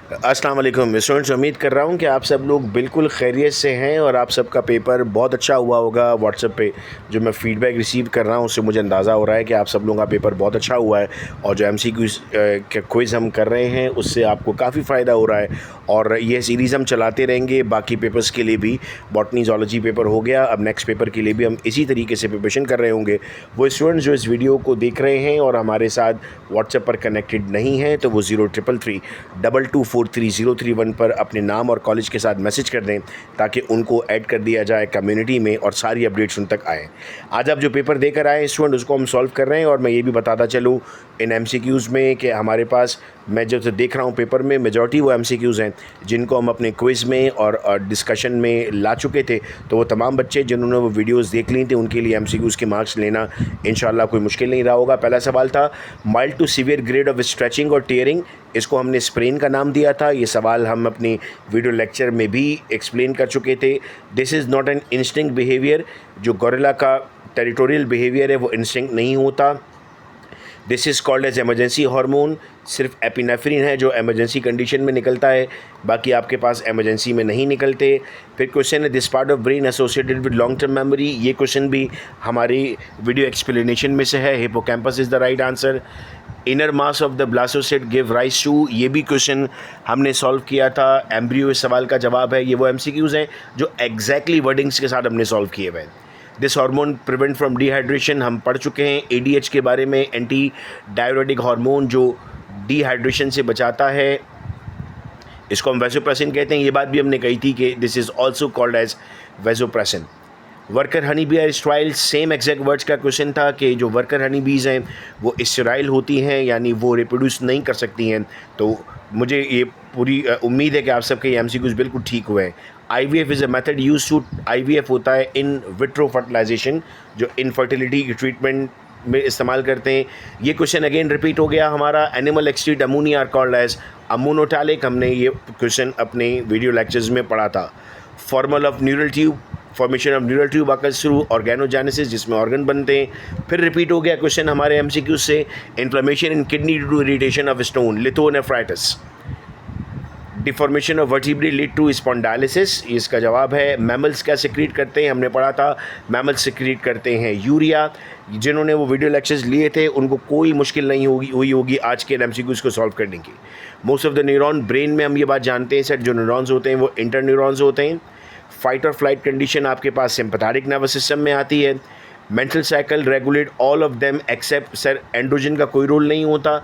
अस्सलाम वालेकुम स्टूडेंट्स, उम्मीद कर रहा हूँ कि आप सब लोग बिल्कुल खैरियत से हैं और आप सबका पेपर बहुत अच्छा हुआ होगा। व्हाट्सएप पे जो मैं फ़ीडबैक रिसीव कर रहा हूँ उससे मुझे अंदाज़ा हो रहा है कि आप सब लोगों का पेपर बहुत अच्छा हुआ है और जो एमसीक्यूज़ के क्विज़ हम कर रहे हैं उससे आपको काफ़ी फ़ायदा हो रहा है और ये सीरीज़ हम चलाते रहेंगे बाकी पेपर्स के लिए भी। बॉटनी ज़ूलॉजी पेपर हो गया, अब नेक्स्ट पेपर के लिए भी हम इसी तरीके से प्रिपरेशन कर रहे होंगे। वो स्टूडेंट्स जो इस वीडियो को देख रहे हैं और हमारे साथ व्हाट्सएप पर कनेक्टेड नहीं हैं तो वो 0333224301 पर अपने नाम और कॉलेज के साथ मैसेज कर दें ताकि उनको ऐड कर दिया जाए कम्युनिटी में और सारी अपडेट्स उन तक आएँ। आज आप जो पेपर देकर आए स्टूडेंट उसको हम सॉल्व कर रहे हैं और मैं ये भी बताता चलूँ इन एमसीक्यूज़ में कि हमारे पास मैं जो देख रहा हूँ पेपर में मेजॉरिटी वो एमसीक्यूज़ हैं जिनको हम अपने क्विज़ में और डिस्कशन में ला चुके थे। तो वो तमाम बच्चे जिन्होंने वो वीडियोस देख ली थी उनके लिए एमसीक्यूज़ के मार्क्स लेना इंशाल्लाह कोई मुश्किल नहीं रहा होगा। पहला सवाल था mild to severe grade of stretching और टीयरिंग, इसको हमने स्प्रेन का नाम दिया था। ये सवाल हम अपनी वीडियो लेक्चर में भी एक्सप्लेन कर चुके थे। This is not an instinct behaviour, जो गोरिल्ला का टेरिटोरियल बिहेवियर है वो इंस्टिंक्ट नहीं होता। This is called as emergency hormone, सिर्फ एपिनेफ्रिन है जो एमरजेंसी कंडीशन में निकलता है, बाकी आपके पास एमरजेंसी में नहीं निकलते। फिर क्वेश्चन है this part of brain associated with long term memory, ये क्वेश्चन भी हमारी वीडियो एक्सप्लेनेशन में से है। Hippocampus is the right answer. Inner mass of the blastocyst give rise to, ये भी क्वेश्चन हमने सॉल्व किया था। एम्ब्रियो इस सवाल का जवाब है। ये वो एमसीक्यूज़ हैं जो एग्जैक्टली वर्डिंग्स के साथ हमने सॉल्व किए हुए हैं। This hormone prevent from dehydration, हम पढ़ चुके हैं। एडीएच के बारे में, एंटी डाययूरेटिक हार्मोन जो डिहाइड्रेशन से बचाता है, इसको हम वैसोप्रेसिन कहते हैं। ये बात भी हमने कही थी कि this is also called as vasopressin. Worker honey bee are sterile, same exact words का क्वेश्चन था कि जो वर्कर हनी बीज़ हैं वो स्टेराइल होती हैं यानी वो रिप्रोड्यूस नहीं कर सकती हैं। तो मुझे ये पूरी उम्मीद है कि आप सबके ये एमसीक्यूज़ बिल्कुल ठीक हुए हैं। IVF is a method use to, IVF होता है इन विट्रो फर्टिलाइजेशन, जो इनफर्टिलिटी की ट्रीटमेंट में इस्तेमाल करते हैं। ये क्वेश्चन अगेन रिपीट हो गया हमारा। Animal excrete ammonia are called as ammonotelic, हमने ये क्वेश्चन अपने वीडियो लेक्चर्स में पढ़ा था। Formal of neural tube, formation of neural tube occurs through organogenesis, जिसमें ऑर्गन बनते हैं। फिर रिपीट हो गया क्वेश्चन हमारे एमसीक्यू से, inflammation in kidney due to irritation of stone, lithonephritis. Deformation of vertebrae lead to spondylitis, इसका जवाब है। मैमल्स क्या सिक्रीट करते हैं, हमने पढ़ा था मैमल्स सिक्रीट करते हैं यूरिया। जिन्होंने वो वीडियो लेक्चर्स लिए थे उनको कोई मुश्किल नहीं हुई होगी आज के एमसीक्यूज़ को सॉल्व करने की। Most of the neuron, brain में हम ये बात जानते हैं सर, जो न्यूरॉन्स होते हैं वो इंटर न्यूरॉन्स होते हैं। फाइट और फ्लाइट कंडीशन आपके पास सिंपैथेटिक नर्वस सिस्टम में आती है। Menstrual cycle regulate all of them except, sir androgen का कोई रोल नहीं होता।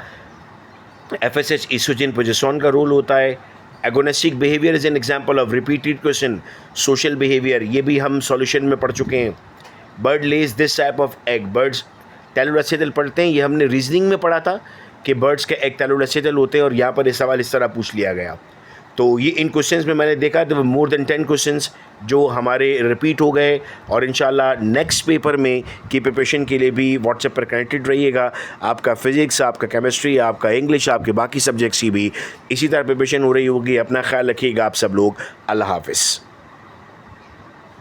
FSH ईस्ट्रोजन प्रोजेस्टेरोन का रोल होता है। Agonistic behaviour is an example of repeated question. Social behaviour, ये भी हम सॉल्यूशन में पढ़ चुके हैं। Bird lays this type of egg, birds telolecithal पढ़ते हैं, ये हमने रीजनिंग में पढ़ा था कि बर्ड्स के एग टेलोरेसिटल होते हैं और यहाँ पर ये सवाल इस तरह पूछ लिया गया। तो ये इन क्वेश्चंस में मैंने देखा तो मोर देन 10 क्वेश्चंस जो हमारे रिपीट हो गए और इंशाल्लाह नेक्स्ट पेपर में की प्रिपरेशन के लिए भी व्हाट्सएप पर कनेक्टेड रहिएगा। आपका फिज़िक्स, आपका केमिस्ट्री, आपका इंग्लिश, आपके बाकी सब्जेक्ट्स की भी इसी तरह प्रिपरेशन हो रही होगी। अपना ख्याल रखिएगा आप सब लोग। अल्लाह हाफ़िज़।